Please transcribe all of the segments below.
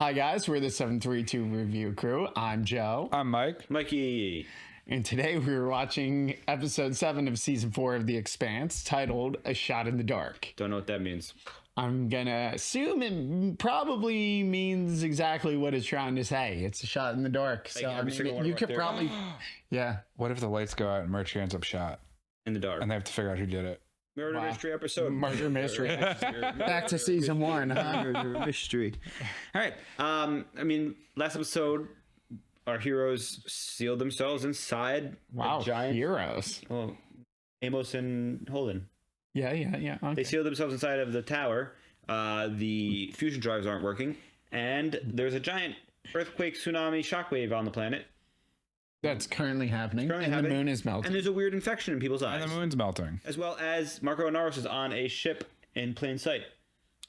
Hi guys, we're the 732 Review Crew. I'm Joe. I'm Mike. Mikey. And today we're watching episode 7 of season 4 of The Expanse, titled A Shot in the Dark. Don't know what that means. I'm gonna assume it probably means exactly what it's trying to say. It's a shot in the dark. So I mean, you could probably, yeah. What if the lights go out and Murchie ends up shot? In the dark. And they have to figure out who did it. Murder mystery episode. Murder mystery. Back to season 1, huh? Murder mystery. All right. Last episode, our heroes sealed themselves inside Wow, a giant heroes. Well, Amos and Holden. Yeah. Okay. They sealed themselves inside of the tower. The fusion drives aren't working, and there's a giant earthquake, tsunami, shockwave on the planet. That's currently happening. The moon is melting. And there's a weird infection in people's eyes. And the moon's melting. As well as Marco and Holden is on a ship in plain sight.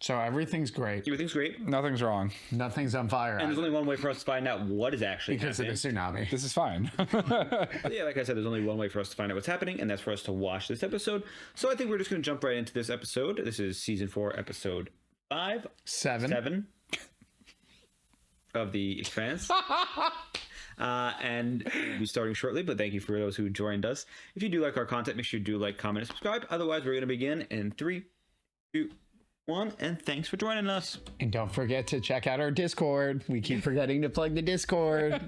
So everything's great. Everything's great. Nothing's wrong. Nothing's on fire. And there's only one way for us to find out what is actually because happening. of the tsunami. This is fine. Yeah, like I said, there's only one way for us to find out what's happening, and that's for us to watch this episode. So I think we're just going to jump right into this episode. This is season 4, episode 5. 7 of The Expanse. And we'll be starting shortly, but thank you for those who joined us. If you do like our content, make sure you do like, comment, and subscribe. Otherwise, we're going to begin in 3, 2, 1, and thanks for joining us. And don't forget to check out our Discord. We keep forgetting to plug the Discord.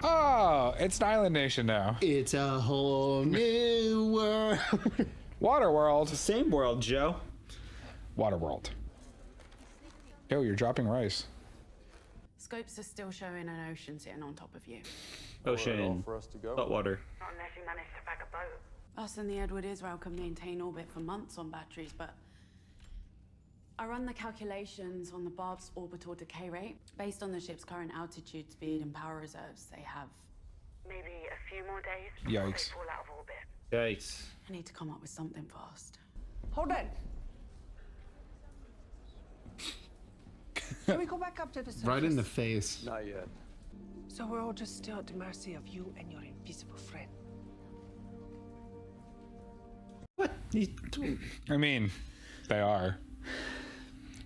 Oh, it's an island nation now. It's a whole new world. Water world. Same world, Joe. Water world. Yo, you're dropping rice. Scopes are still showing an ocean sitting on top of you. Ocean. For us to go. Hot water. Not unless you manage to pack a boat. Us and the Edward Israel can maintain orbit for months on batteries, but I run the calculations on the Barb's orbital decay rate. Based on the ship's current altitude, speed, and power reserves, they have... Maybe a few more days before Yikes. they fall out of orbit. Yikes. I need to come up with something fast. Holden! Can we go back up to the surface? Right in the face. Not yet. So we're all just still at the mercy of you and your invisible friend. What? I mean, they are.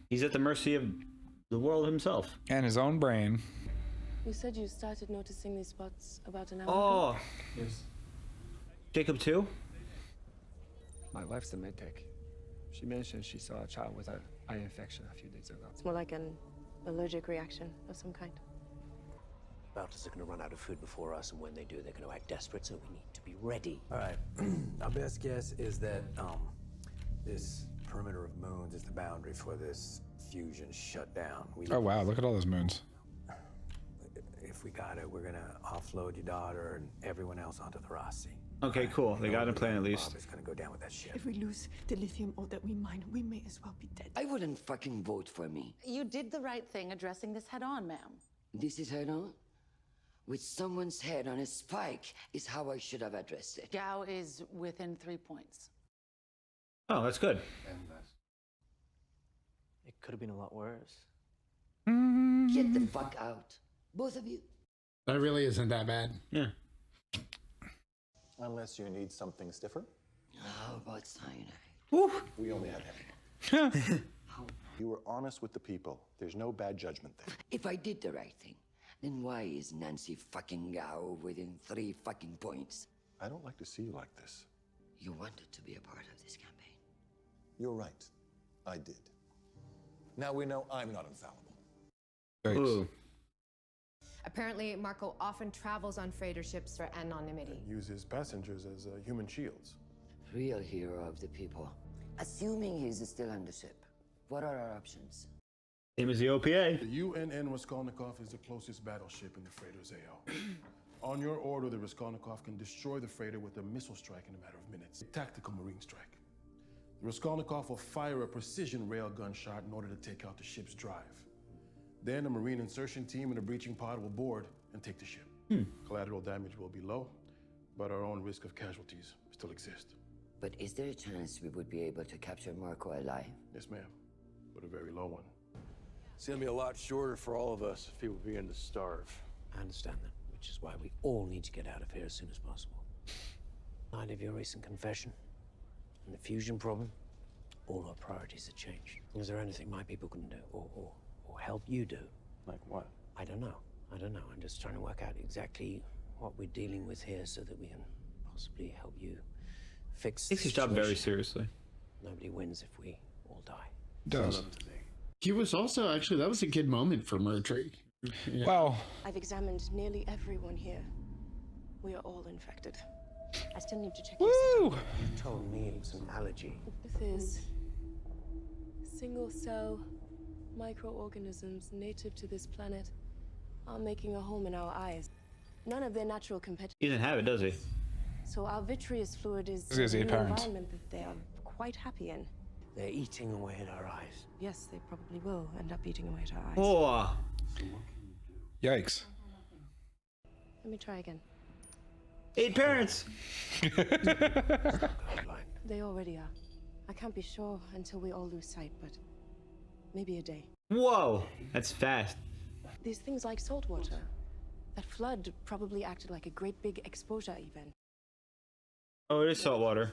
He's at the mercy of the world himself. And his own brain. You said you started noticing these spots about an hour ago. Oh. Yes. Jacob too? My wife's the medtech. She mentioned she saw a child with an eye infection a few days ago. It's more like an allergic reaction of some kind. Bounties are going to run out of food before us, and when they do, they're going to act desperate, so we need to be ready. All right. Our best guess is that this perimeter of moons is the boundary for this fusion shutdown. Oh, wow. Look at all those moons. If we got it, we're going to offload your daughter and everyone else onto the Rossi. Okay, cool. They got a plan at least. It's going to go down with that shit. If we lose the lithium ore that we mine, we may as well be dead. I wouldn't fucking vote for me. You did the right thing addressing this head on, ma'am. This is head on? With someone's head on a spike is how I should have addressed it. Gao is within 3 points. Oh, that's good. It could have been a lot worse. Get the fuck out. Both of you. That really isn't that bad. Yeah. Unless you need something stiffer. How about cyanide? Woo. We only have heavy. You were honest with the people. There's no bad judgment there. If I did the right thing, then why is Nancy fucking Gao within 3 fucking points? I don't like to see you like this. You wanted to be a part of this campaign. You're right. I did. Now we know I'm not infallible. Thanks. Ooh. Apparently, Marco often travels on freighter ships for anonymity. And uses passengers as human shields. Real hero of the people. Assuming he's still on the ship, what are our options? Same as the OPA. The UNN Raskolnikov is the closest battleship in the freighter's AO. On your order, the Raskolnikov can destroy the freighter with a missile strike in a matter of minutes. A tactical marine strike. The Raskolnikov will fire a precision railgun shot in order to take out the ship's drive. Then a marine insertion team and a breaching pod will board and take the ship. Collateral damage will be low, but our own risk of casualties still exists. But is there a chance we would be able to capture Marco alive? Yes, ma'am, but a very low one. It's gonna be a lot shorter for all of us if people begin to starve. I understand that, which is why we all need to get out of here as soon as possible. Mind of your recent confession? and the fusion problem, all our priorities have changed. Is there anything my people can do, or help you do? Like what? I don't know. I'm just trying to work out exactly what we're dealing with here so that we can possibly help you fix the Takes his job very seriously. Nobody wins if we all die. Does. He was also, actually, that was a good moment for Murtry. Yeah. Well, I've examined nearly everyone here. We are all infected. I still need to check your woo! You told me it was an allergy. This is single-cell microorganisms native to this planet are making a home in our eyes. None of their natural competitors. He doesn't have it, does he? So our vitreous fluid is He has an 8 parents. environment that they are quite happy in. They're eating away at our eyes. Yes, they probably will end up eating away at our eyes. Oh. Yikes. Let me try again. 8 parents. They already are. I can't be sure until we all lose sight, but maybe a day. Whoa, that's fast. These things like salt water. That flood probably acted like a great big exposure event. Oh, it is salt water.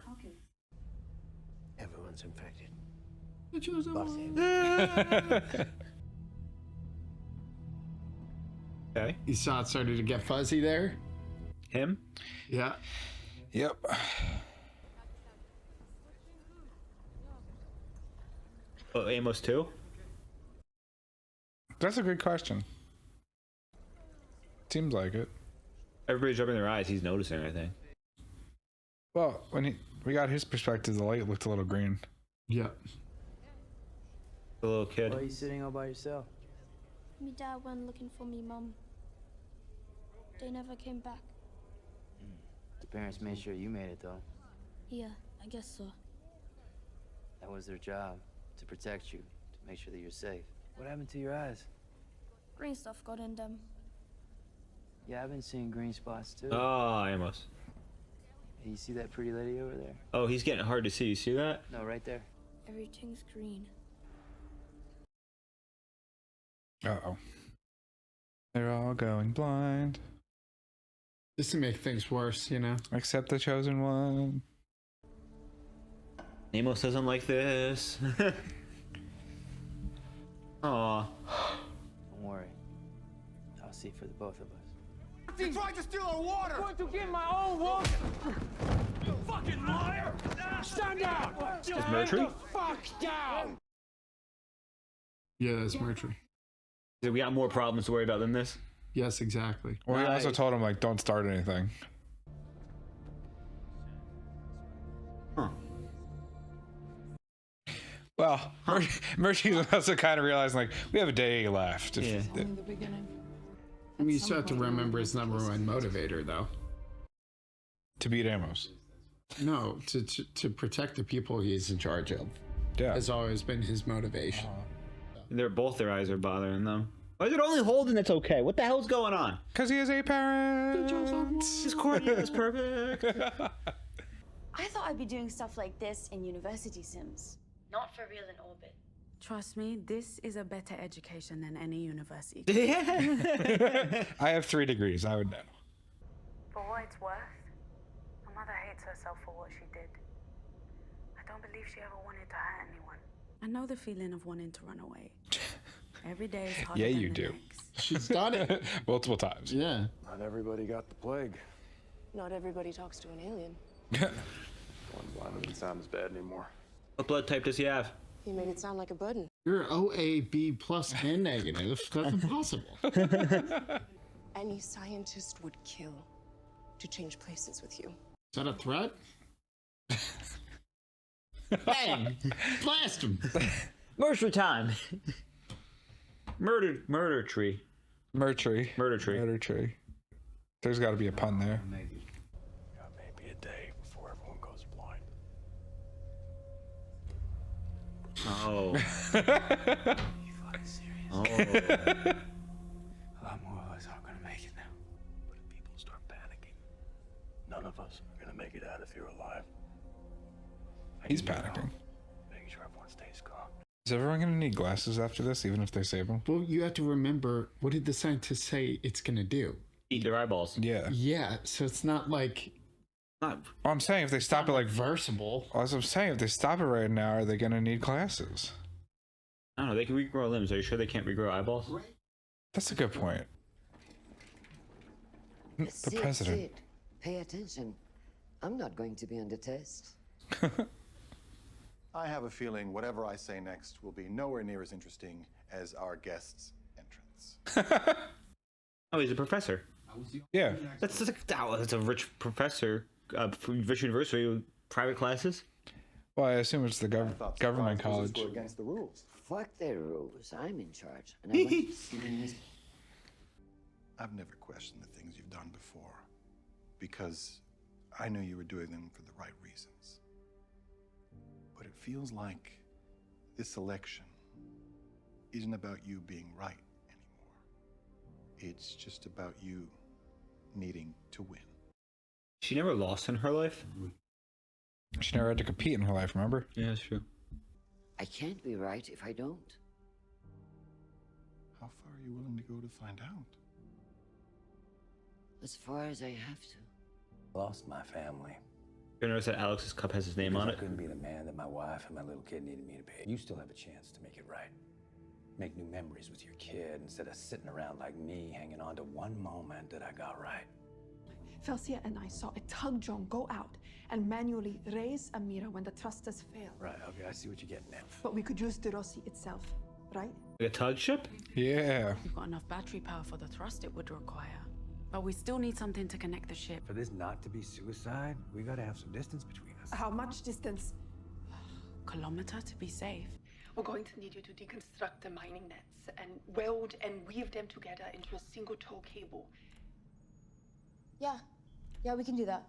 Everyone's infected. Okay. You saw it started to get fuzzy there? Him? Yeah. Yep. Oh, Amos too? That's a good question. Seems like it. Everybody's rubbing their eyes. He's noticing, I think. Well, when we got his perspective, the light looked a little green. Yeah. The little kid. Why are you sitting all by yourself? Me dad went looking for me mum. They never came back. The parents made sure you made it, though. Yeah, I guess so. That was their job, to protect you, to make sure that you're safe. What happened to your eyes? Green stuff got in them. Yeah, I've been seeing green spots, too. Oh, Amos. Hey, you see that pretty lady over there? Oh, he's getting hard to see. You see that? No, right there. Everything's green. Uh-oh. They're all going blind. Just to make things worse, you know? Except the chosen one. Amos doesn't like this. Aw. Don't worry. I'll see for the both of us. You tried to steal our water! I'm going to get my own water! You fucking liar! Stand down! Stand Murtry? the fuck down! Yeah, that's Murtry. We got more problems to worry about than this. Yes, exactly. Well, he also told him, like, don't start anything. Huh. Well, Murphy's also kind of realizing, like, we have a day left. Yeah. I mean, you still have to remember his number one motivator, though. To beat Amos. No, to protect the people he's in charge of. Yeah. Has always been his motivation. Their eyes are bothering them. Why is it only Holden that's okay? What the hell's going on? Because he has 8 parents. His cornea is perfect. I thought I'd be doing stuff like this in university sims, not for real in orbit. Trust me, this is a better education than any university. I have 3 degrees. I would know. For what it's worth, my mother hates herself for what she did. I don't believe she ever wanted to hurt anyone. I know the feeling of wanting to run away. Every day is harder Yeah, than you the do. next. She's done it. Multiple times. Yeah. Not everybody got the plague. Not everybody talks to an alien. Going blind doesn't sound as bad anymore. What blood type does he have? You made it sound like a burden. You're OAB plus and negative. That's impossible. Any scientist would kill to change places with you. Is that a threat? Bang! Blast him! Murder time. Murder tree. Murder tree. There's got to be a pun there. Maybe a day before everyone goes blind. Oh. You fucking serious? Oh. A lot more of us aren't gonna make it now. But if people start panicking, none of us are gonna make it out if you're alive. He's panicking. Making sure everyone stays calm. Is everyone going to need glasses after this, even if they save them? Well, you have to remember, what did the scientists say it's going to do? Eat their eyeballs. Yeah. Yeah, so it's not like Not. Well, I'm saying if they stop it like versatile. As I'm saying, if they stop it right now, are they gonna need glasses? I don't know. They can regrow limbs. Are you sure they can't regrow eyeballs? That's a good point. The Sit, president. sit. Pay attention. I'm not going to be under test. I have a feeling whatever I say next will be nowhere near as interesting as our guest's entrance. Oh, he's a professor. Yeah. That's a rich professor. Rich university with private classes. Well, I assume it's the government college. Were against the rules. Fuck their rules. I'm in charge. And I want to see them. I've never questioned the things you've done before because I knew you were doing them for the right reasons. But it feels like this election isn't about you being right anymore. It's just about you needing to win. She never lost in her life. She never had to compete in her life, remember? Yeah, that's true. I can't be right if I don't. How far are you willing to go to find out? As far as I have to. Lost my family. You notice that Alex's cup has his name on I it? couldn't be the man that my wife and my little kid needed me to be. You still have a chance to make it right. Make new memories with your kid instead of sitting around like me, hanging on to one moment that I got right. Felsia and I saw a tug drone go out and manually raise Amira when the thrusters failed. Right, okay, I see what you're getting at. But we could use the Rossi itself, right? Like a tug ship? Yeah. We've got enough battery power for the thrust it would require. But we still need something to connect the ship. For this not to be suicide, we gotta have some distance between us. How much distance? Kilometer to be safe. We're going to need you to deconstruct the mining nets and weld and weave them together into a single tow cable. Yeah, we can do that.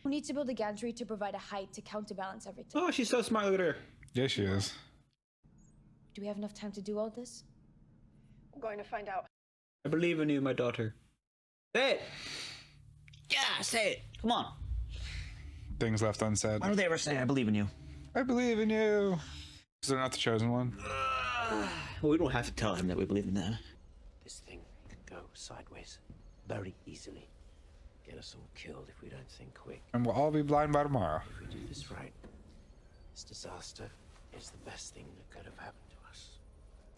We need to build a gantry to provide a height to counterbalance everything. Oh, she's so smart. Look at her. Yeah, she is. Do we have enough time to do all this? We're going to find out. I believe in you, my daughter. Say it. Yeah, say it. Come on. Things left unsaid. Why don't they ever say I believe in you? I believe in you. Because they're not the chosen one. Well, we don't have to tell him that we believe in them. This thing could go sideways very easily. Get us all killed if we don't think quick. And we'll all be blind by tomorrow. If we do this right, this disaster is the best thing that could have happened to us.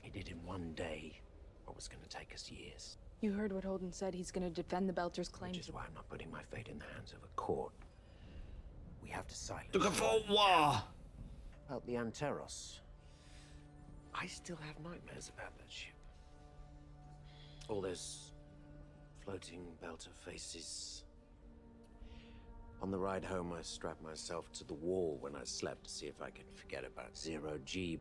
He did in one day what was going to take us years. You heard what Holden said. He's going to defend the Belters' claims. Which is why I'm not putting my fate in the hands of a court. We have to silence. Look for war. About the Anteros. I still have nightmares about that ship. All those floating Belter faces. On the ride home, I strapped myself to the wall when I slept to see if I could forget about Zero G.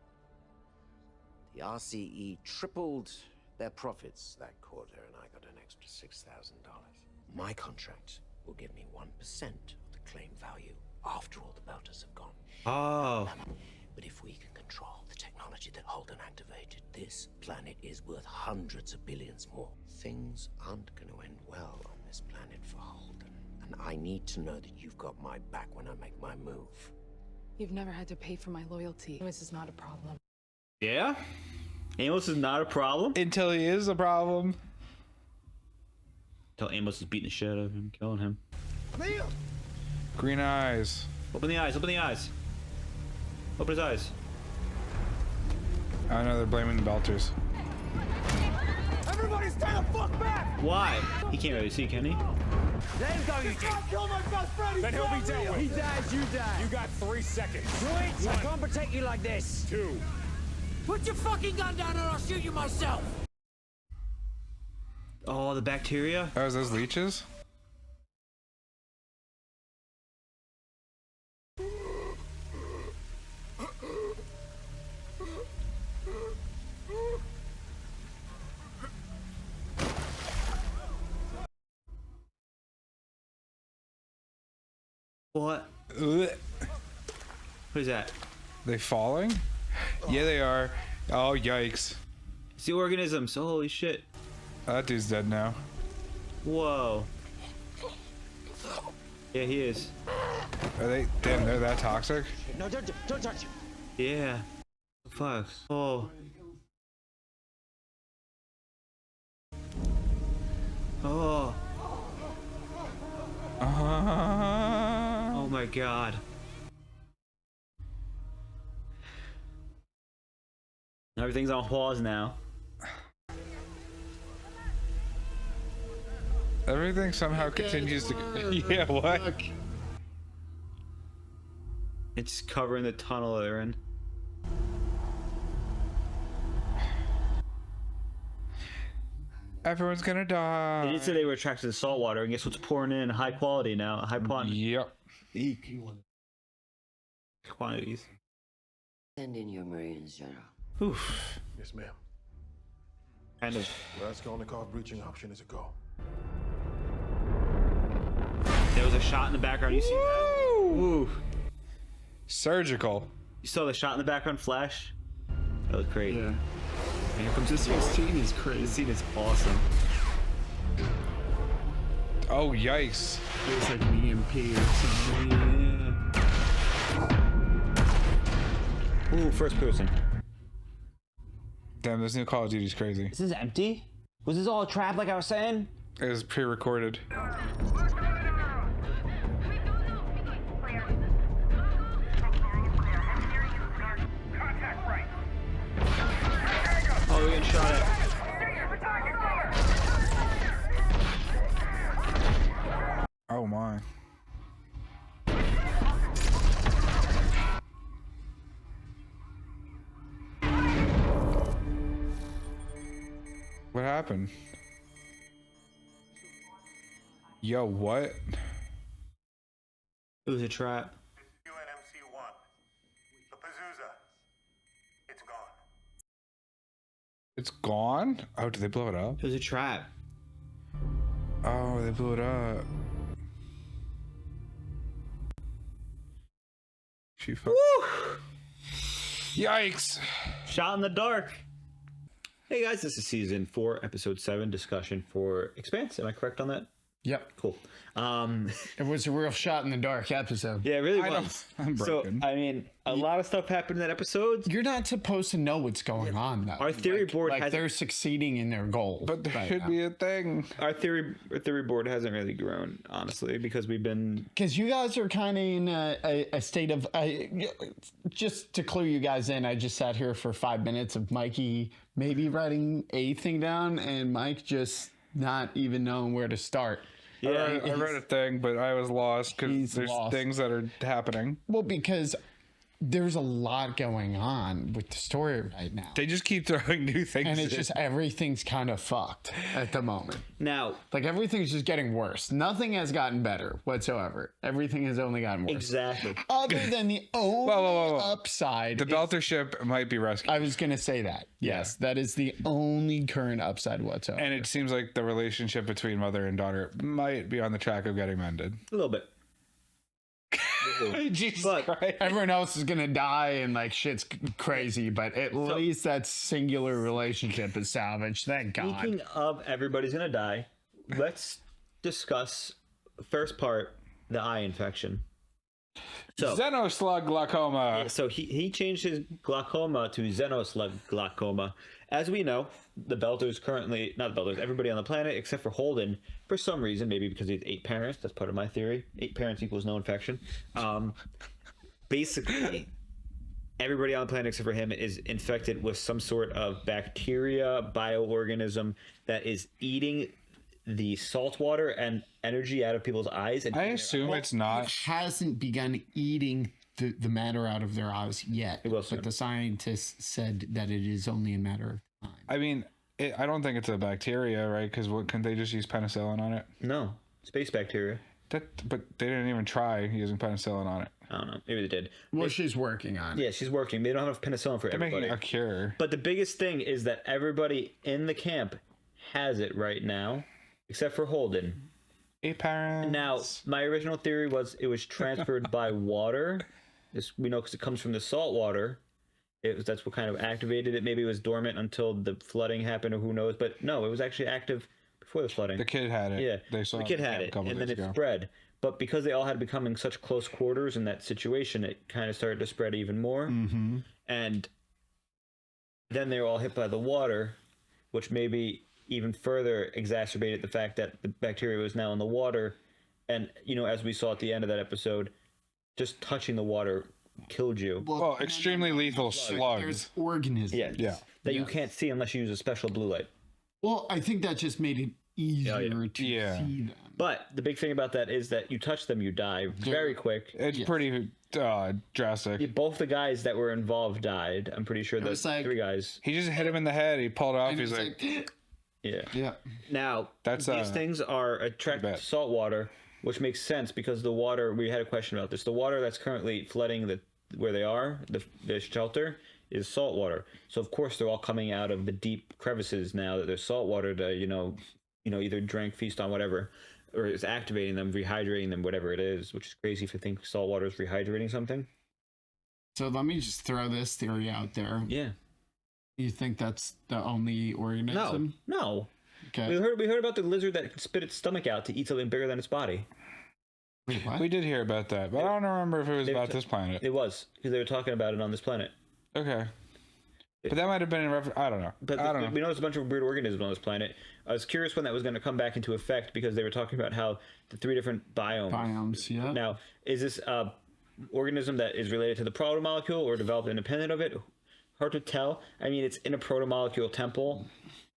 The RCE tripled their profits that quarter, and I got an extra $6,000. My contract will give me 1% of the claim value after all the Belters have gone. Oh. But if we can control the technology that Holden activated, this planet is worth hundreds of billions more. Things aren't going to end well on this planet for Holden. And I need to know that you've got my back when I make my move. You've never had to pay for my loyalty. This is not a problem. Yeah? Amos is not a problem? Until he is a problem. Until Amos is beating the shit out of him, killing him. Liam! Green eyes. Open the eyes, open the eyes. Open his eyes. I know they're blaming the Belters. Everybody stay the fuck back! Why? He can't really see, can he? Let him go, you kill my best friend! Then he'll be dealt with. He dies, you die. You got 3 seconds. Do it! I can't protect you like this. 2. Put your fucking gun down or I'll shoot you myself! Oh, the bacteria? Oh, is those leeches? What? Ugh. What is that? They falling? Yeah, they are. Oh, yikes. It's the organisms. Holy shit. That dude's dead now. Whoa. Yeah, he is. Are they? Damn, they're that toxic? No, don't touch him. Yeah. Fuck. Oh. Oh. Oh my god. Everything's on pause now. Everything somehow continues to. Yeah, what? It's covering the tunnel they're in. Everyone's gonna die. They did say they were attracted to salt water, and guess what's pouring in? High quality now. High quantity. Yep. Quantities. Send in your Marines, General. Oof. Yes, ma'am. Kind of. Raskolnikov breaching option is a go. There was a shot in the background. You see that? Ooh. Surgical. You saw the shot in the background flash? That was great. Yeah. And here comes This whole scene is crazy. This scene is awesome. Oh, yikes. It's like an EMP or something. Yeah. Ooh, first person. Damn, this new Call of Duty's crazy. This is empty? Was this all a trap like I was saying? It was pre-recorded. Oh, we're getting shot at. Oh my. What happened? Yo, what? It was a trap. UNMC-1. The Pazuzu. It's gone. It's gone? Oh, did they blow it up? It was a trap. Oh, they blew it up. She fucked. Yikes. Shot in the dark. Hey guys, this is season 4, episode 7, discussion for Expanse. Am I correct on that? Yep. Cool. It was a real shot in the dark episode. Yeah, it really I was. I'm So, broken. I mean, a lot of stuff happened in that episode. You're not supposed to know what's going on, though. Our theory board like has they're succeeding in their goal. But there right should now. be a thing. our theory board hasn't really grown, honestly, because we've been Because you guys are kind of in a state of. Just to clue you guys in, I just sat here for 5 minutes of Mikey maybe writing a thing down and Mike just not even knowing where to start. Yeah, I read a thing, but I was lost because He's there's lost. things that are happening. Well, because there's a lot going on with the story right now. They just keep throwing new things. And it's in. just everything's kind of fucked at the moment. now. Like everything's just getting worse. Nothing has gotten better whatsoever. Everything has only gotten worse. Exactly. Other than the only whoa. upside. The Belter ship might be rescued. I was going to say that. Yes, that is the only current upside whatsoever. And it seems like the relationship between mother and daughter might be on the track of getting mended. A little bit. Jesus But- Christ. Everyone else is going to die and like shit's crazy, but at least that singular relationship is salvaged. Thank God. Speaking of everybody's gonna die, let's discuss the first part, the eye infection. So, Xenoslug glaucoma. so he changed his glaucoma to xenoslug glaucoma. As we know, the Belters currently, not the Belters, everybody on the planet except for Holden, for some reason, maybe because he has 8 parents, that's part of my theory. 8 parents equals no infection. Basically, everybody on the planet except for him is infected with some sort of bacteria, bioorganism that is eating the salt water and energy out of people's eyes. And I assume it's not. It hasn't begun eating the matter out of their eyes yet. It will soon. But the scientists said that it is only a matter of time. I mean, I don't think it's a bacteria, right? Because couldn't they just use penicillin on it? No, space bacteria. But they didn't even try using penicillin on it. I don't know. Maybe they did. Well, she's working on it. Yeah, she's working. They don't have enough penicillin for They're everybody. making a cure. But the biggest thing is that everybody in the camp has it right now, except for Holden. 8 parents. Now, my original theory was it was transferred by water. This we know because it comes from the salt water. That's what kind of activated it. Maybe it was dormant until the flooding happened, or who knows. But no, it was actually active before the flooding. The kid had it. Yeah, They saw the kid had a it, couple and then days it ago. spread. But because they all had become in such close quarters in that situation, it kind of started to spread even more. Mm-hmm. And then they were all hit by the water, which maybe even further exacerbated the fact that the bacteria was now in the water. And, you know, as we saw at the end of that episode, just touching the water killed you. Well, extremely lethal slugs. There's organisms. Yeah. That you can't see unless you use a special blue light. Well, I think that just made it easier to see them. But the big thing about that is that you touch them, you die very quick. It's pretty drastic. Both the guys that were involved died. I'm pretty sure those three guys. He just hit him in the head. He pulled off. He's like, yeah. Now, these things are attracted to salt water, which makes sense because the water, we had a question about this. The water that's currently flooding where they are, the shelter, is salt water. So, of course, they're all coming out of the deep crevices now that there's salt water to, either drink, feast on, whatever. Or it's activating them, rehydrating them, whatever it is, which is crazy if you think salt water is rehydrating something. So let me just throw this theory out there. Yeah. You think that's the only organism? No. Okay. We heard about the lizard that can spit its stomach out to eat something bigger than its body. Wait, what? We did hear about that, but I don't remember if it was about this planet. It was, because they were talking about it on this planet. Okay. But that might have been in reference. I don't know. But I don't know. We know there's a bunch of weird organisms on this planet. I was curious when that was going to come back into effect because they were talking about how the 3 different biomes. Biomes, yeah. Now, is this organism that is related to the protomolecule or developed independent of it? Hard to tell. I mean, it's in a protomolecule temple,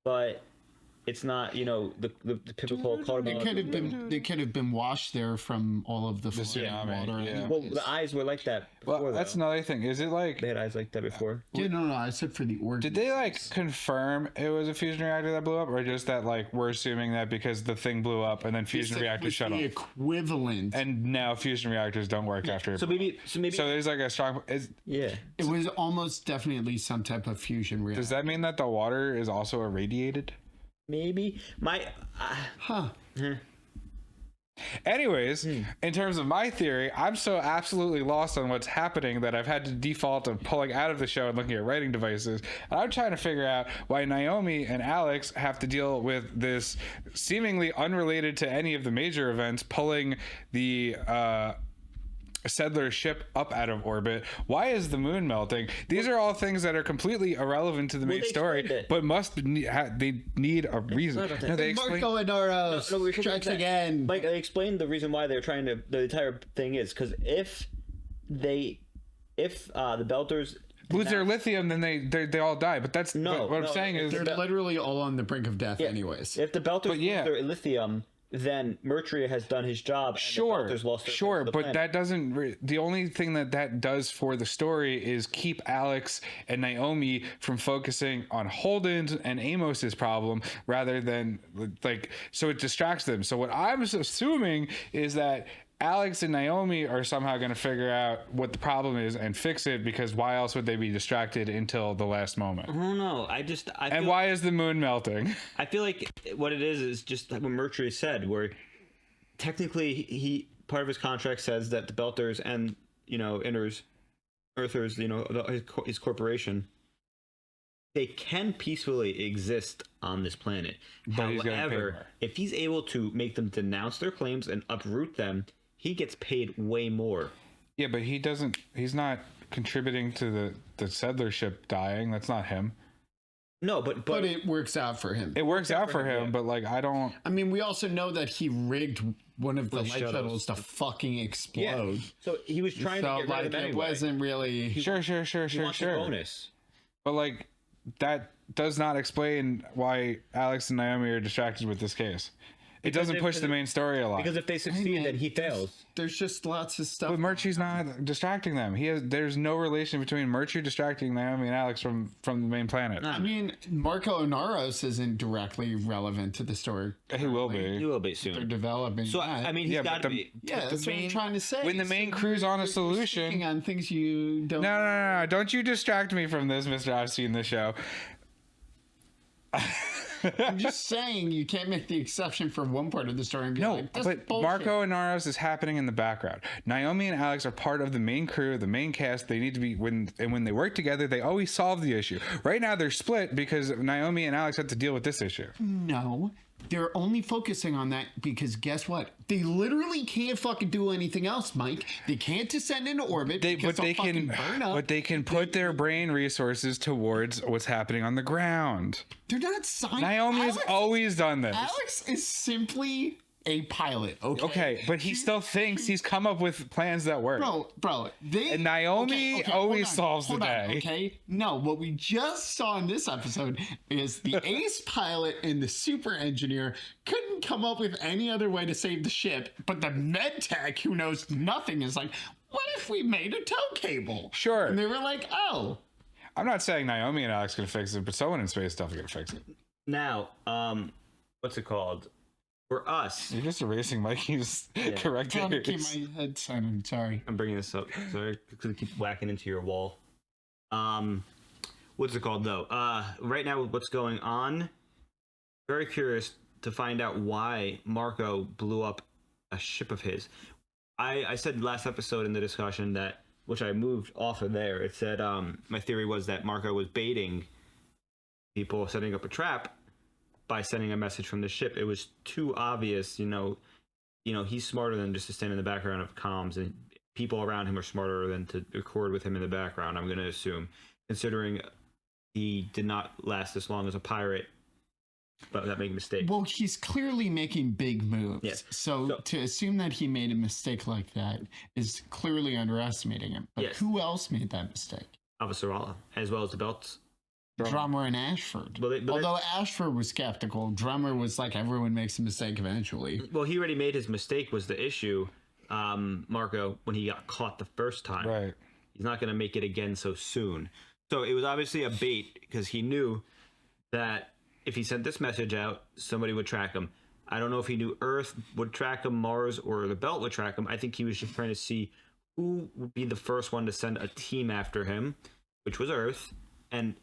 but it's not, the typical protomolecule. They could have been washed there from all of the flooding water. Yeah. Well, the eyes were like that before. Well, that's another thing. Is it like they had eyes like that before? Yeah, no. I said for the organisms. Did they confirm it was a fusion reactor that blew up, or just that we're assuming that because the thing blew up and then fusion reactors shut off? The equivalent. And now fusion reactors don't work after. So maybe. So there's a strong. Yeah. It was almost definitely some type of fusion reactor. Does that mean that the water is also irradiated? Maybe Anyways, in terms of my theory, I'm so absolutely lost on what's happening that I've had to default of pulling out of the show and looking at writing devices. And I'm trying to figure out why Naomi and Alex have to deal with this seemingly unrelated to any of the major events, pulling the Settler's ship up out of orbit. Why is the moon melting? These are all things that are completely irrelevant to the main story, but they need a reason. No, they explain. Marco and Oro strikes again. Mike, they explained the reason why they're trying to. The entire thing is because if the Belters lose their lithium, then they all die. But that's what I'm saying is they're literally all on the brink of death, anyways. If the Belters lose their lithium, then Mercury has done his job. Sure, but that doesn't. The only thing that does for the story is keep Alex and Naomi from focusing on Holden's and Amos's problem, rather than so it distracts them. So what I'm assuming is that Alex and Naomi are somehow going to figure out what the problem is and fix it, because why else would they be distracted until the last moment? I don't know. And why is the moon melting? I feel like what it is just what Mercury said, where technically part of his contract says that the Belters and Earthers, his corporation, they can peacefully exist on this planet. But however, if he's able to make them denounce their claims and uproot them, he gets paid way more. Yeah, but he's not contributing to the Settler ship dying. That's not him. No, but it works out for him. It works out for him, but I don't. I mean, we also know that he rigged one of the light shuttles to fucking explode. Yeah. So he was trying to get rid of them anyway. It wasn't really. Sure. Bonus. But that does not explain why Alex and Naomi are distracted with this case. It doesn't push the main story a lot. Because if they succeed, then he fails. There's just lots of stuff. But Mercury's not distracting them. There's no relation between Mercury distracting Naomi and Alex from the main planet. I mean, Marco and Naros isn't directly relevant to the story. He will be. He will be soon. They're developing. So I mean, he's got to be. Yeah, that's what I'm trying to say. When the main crew's on a solution, on things you don't. No! Don't you distract me from this, Mr. I've seen the show. I'm just saying you can't make the exception for one part of the story and be like, that's but bullshit. Marco and Naros is happening in the background. Naomi and Alex are part of the main crew, the main cast. They need to be when they work together, they always solve the issue. Right now they're split because Naomi and Alex have to deal with this issue. No. They're only focusing on that because guess what? They literally can't fucking do anything else, Mike. They can't descend into orbit because they'll fucking burn up. But they can put their brain resources towards what's happening on the ground. They're not science. Naomi has always done this. Alex is simply a pilot. Okay. Okay, but he still thinks he's come up with plans that work. Bro, and Naomi always solves the day. Okay, no, what we just saw in this episode is the ace pilot and the super engineer couldn't come up with any other way to save the ship, but the med tech who knows nothing is like, what if we made a tow cable? Sure. And they were like, oh. I'm not saying Naomi and Alex gonna fix it, but someone in space stuff is gonna fix it. Now, what's it called? For us, you're just erasing Mikey's correct Trying to ears. keep my head sounding. Sorry, I'm bringing this up. Sorry, because I keep whacking into your wall. What's it called though? Right now, with what's going on, very curious to find out why Marco blew up a ship of his. I said last episode in the discussion that, which I moved off of there. It said my theory was that Marco was baiting people, setting up a trap by sending a message from the ship. It was too obvious, you know, he's smarter than just to stand in the background of comms, and people around him are smarter than to record with him in the background, I'm going to assume, considering he did not last this long as a pirate, but that made a mistake. Well, he's clearly making big moves. Yes. So to assume that he made a mistake like that is clearly underestimating him. But who else made that mistake? Avasarala, as well as the belts. Drummer and Ashford. Although Ashford was skeptical, Drummer was like, everyone makes a mistake eventually. Well, he already made his mistake was the issue, Marco, when he got caught the first time. Right. He's not going to make it again so soon. So it was obviously a bait because he knew that if he sent this message out, somebody would track him. I don't know if he knew Earth would track him, Mars, or the belt would track him. I think he was just trying to see who would be the first one to send a team after him, which was Earth. And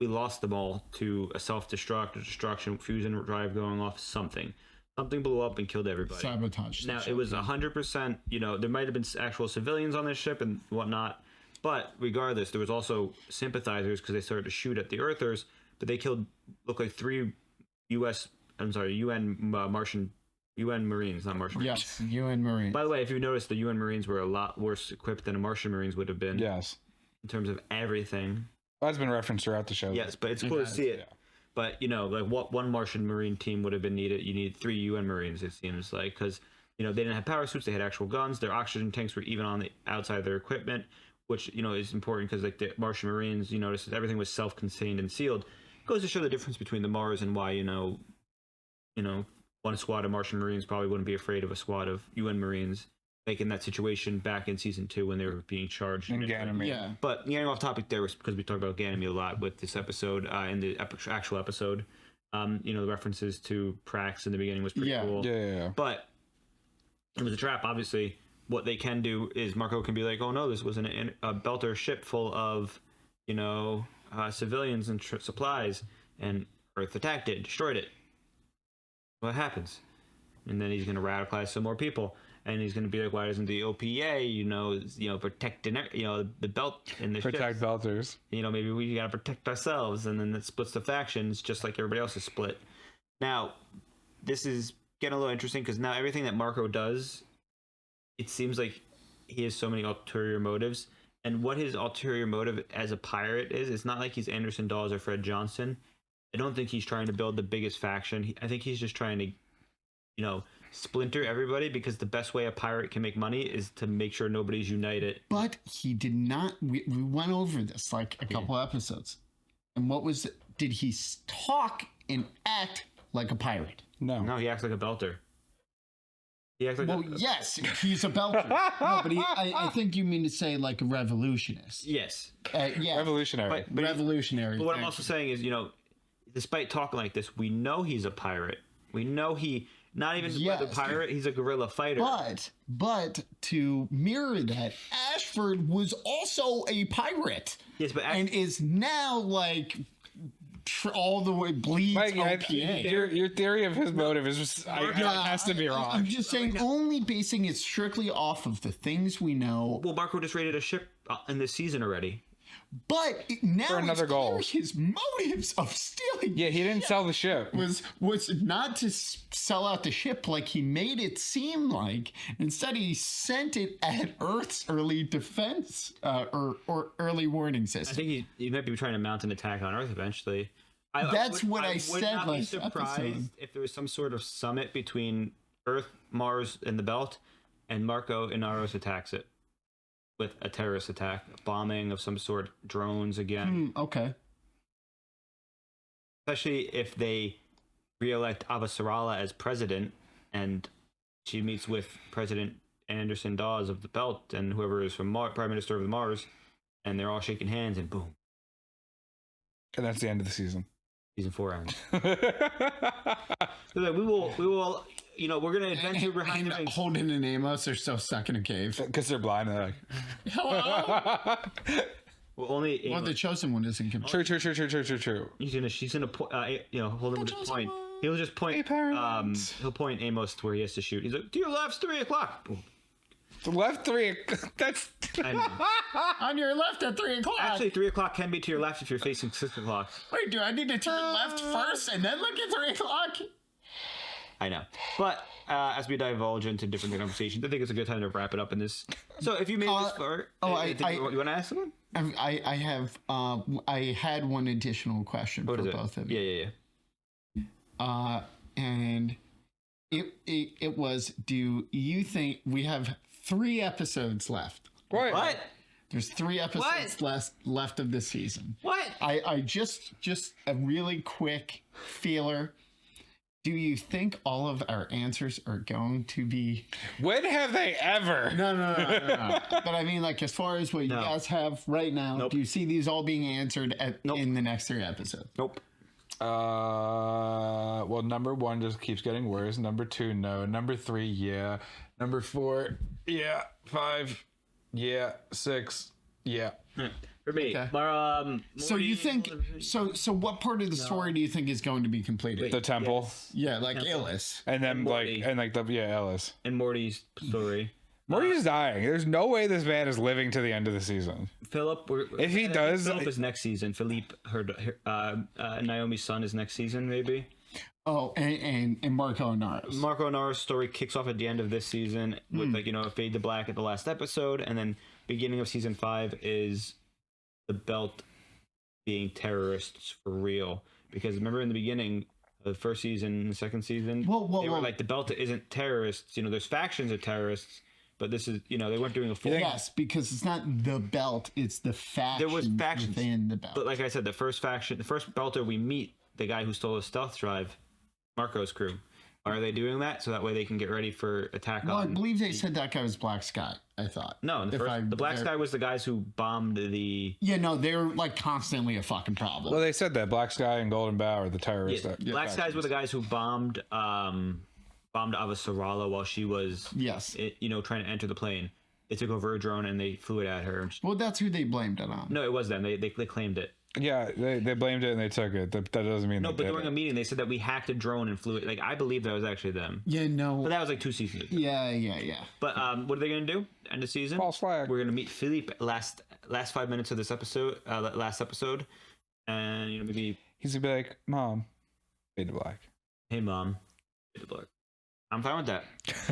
we lost them all to a self-destruct, a destruction, fusion drive going off, something. Something blew up and killed everybody. Sabotage. Now, it was 100%, there might have been actual civilians on this ship and whatnot, but regardless, there was also sympathizers because they started to shoot at the Earthers, but they killed, looked like 3 UN Marines, not Martian Marines. Yes, UN Marines. By the way, if you noticed, the UN Marines were a lot worse equipped than a Martian Marines would have been. Yes. In terms of everything. That's been referenced throughout the show. Yes, but it's cool to see it. Yeah. But, like what one Martian Marine team would have been needed, you need 3 UN Marines, it seems like, because, they didn't have power suits, they had actual guns, their oxygen tanks were even on the outside of their equipment, which, is important because, like, the Martian Marines, you notice that everything was self-contained and sealed. It goes to show the difference between the Mars and why, one squad of Martian Marines probably wouldn't be afraid of a squad of UN Marines, like in that situation back in season 2 when they were being charged. In Ganymede. Yeah. But getting off topic there was because we talked about Ganymede a lot with this episode, in the actual episode. The references to Prax in the beginning was pretty cool. Yeah. But it was a trap, obviously. What they can do is Marco can be like, oh no, this was a Belter ship full of, civilians and supplies, and Earth attacked it, destroyed it. What happens? And then he's going to radicalize some more people. And he's going to be like, why doesn't the OPA, protect, the belt in the protect ships? Belters. Maybe we got to protect ourselves. And then it splits the factions just like everybody else is split. Now, this is getting a little interesting because now everything that Marco does, it seems like he has so many ulterior motives. And what his ulterior motive as a pirate is, it's not like he's Anderson Dawes or Fred Johnson. I don't think he's trying to build the biggest faction. I think he's just trying to, splinter everybody, because the best way a pirate can make money is to make sure nobody's united. But he did not. We went over this like a couple episodes. And what was it? Did he talk and act like a pirate? No, he acts like a Belter. He acts like yes, he's a Belter. No, but I think you mean to say like a revolutionist. Yes. Yeah. Revolutionary. But revolutionary. But what I'm also saying is, despite talking like this, we know he's a pirate. We know he... Not even a pirate, he's a guerrilla fighter. But to mirror that, Ashford was also a pirate. Yes, but and is now like all the way bleeds OPA. Your theory of his motive is just has to be wrong. I'm just saying, only basing it strictly off of the things we know. Well, Marco just raided a ship in this season already. But now for another goal. His motives of stealing. Yeah, he didn't sell the ship. Was not to sell out the ship like he made it seem like. Instead, he sent it at Earth's early defense or early warning system. I think he might be trying to mount an attack on Earth eventually. That's what I said last episode. I would not be surprised episode. if there was some sort of summit between Earth, Mars, and the belt, and Marco Inaros attacks it with a terrorist attack, bombing of some sort, drones again. Okay. Especially if they re-elect Avasarala as president, and she meets with President Anderson Dawes of the belt and whoever is from Prime Minister of Mars, and they're all shaking hands, and boom. And that's the end of the season. Season 4 ends. So like, we will. You know, we're gonna adventure behind the scenes. Holden and Amos are still stuck in a cave because they're blind. And they're like, hello. Well, only Well, the chosen one isn't complete. True. She's gonna Holden will just point. He'll just point. He'll point Amos to where he has to shoot. He's like, to your left's 3 o'clock. Boom. The left 3. That's on your left at 3 o'clock. Actually, 3 o'clock can be to your left if you're facing 6 o'clock. Wait, do I need to turn left first and then look at 3 o'clock? I know, but as we divulge into different conversations, I think it's a good time to wrap it up in this. So, if you made this far, you want to ask someone? I have. I had one additional question for both of you. Yeah. And it was, do you think we have 3 episodes left? What? There's 3 episodes left of this season. What? I just a really quick feeler. Do you think all of our answers are going to be? When have they ever? No. But I mean, like, as far as what you guys have right now, do you see these all being answered in the next 3 episodes? Nope. Well, number 1 just keeps getting worse. Number 2, no. Number 3, yeah. Number 4, yeah. 5, yeah. 6, yeah. For me, so you think so what part of the story do you think is going to be completed? The temple. Yeah, like Illis. And then Ellis. And Morty's story. Morty's dying. There's no way this man is living to the end of the season. Philip, if he does, Philip is next season. Philippe, Naomi's son, is next season, maybe. Oh, and Marco and Naros. Marco and Naros' story kicks off at the end of this season with a fade to black at the last episode, and then beginning of season 5 is the belt being terrorists for real. Because remember in the beginning of the first season, the second season, they were like, the belt isn't terrorists. There's factions of terrorists, but this is, they weren't doing a full. Yes, because it's not the belt, it's the faction. There was factions within the belt. But like I said, the first belter we meet, the guy who stole his stealth drive, Marco's crew. Are they doing that so that way they can get ready for attack? Well, I believe they said that guy was Black Sky. I thought. No, the Black Sky was the guys who bombed the. Yeah, no, they're like constantly a fucking problem. Well, they said that Black Sky and Golden Bow are the terrorists. Yeah, Black Skies were the guys who bombed Avasarala while she was trying to enter the plane. They took over a drone and they flew it at her. Well, that's who they blamed it on. No, it was them. They claimed it. Yeah, they blamed it and they took it. That doesn't mean no. But during a meeting, they said that we hacked a drone and flew it. Like, I believe that was actually them. Yeah, no. But that was like 2 seasons ago. Yeah. But what are they gonna do? End of season. False flag. We're gonna meet Philippe last 5 minutes of this episode. Last episode, and maybe he's gonna be like, "Mom, fade to black." Hey, Mom, fade to black. I'm fine with that.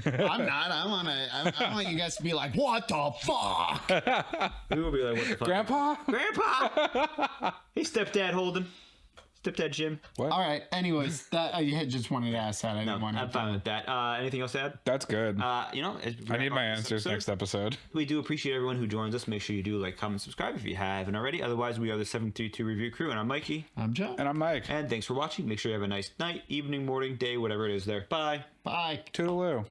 I'm not. I want you guys to be like, what the fuck? We will be like, what the fuck? Grandpa? Hey, stepdad Holden. Stepdad Jim. What? All right. Anyways, that I just wanted to ask that. I'm fine with that. Anything else to add? That's good. I need my answers next episode. We do appreciate everyone who joins us. Make sure you do like, comment, subscribe if you haven't already. Otherwise, we are the 732 Review Crew, and I'm Mikey. I'm Joe. And I'm Mike. And thanks for watching. Make sure you have a nice night, evening, morning, day, whatever it is there. Bye. Bye. Toodaloo.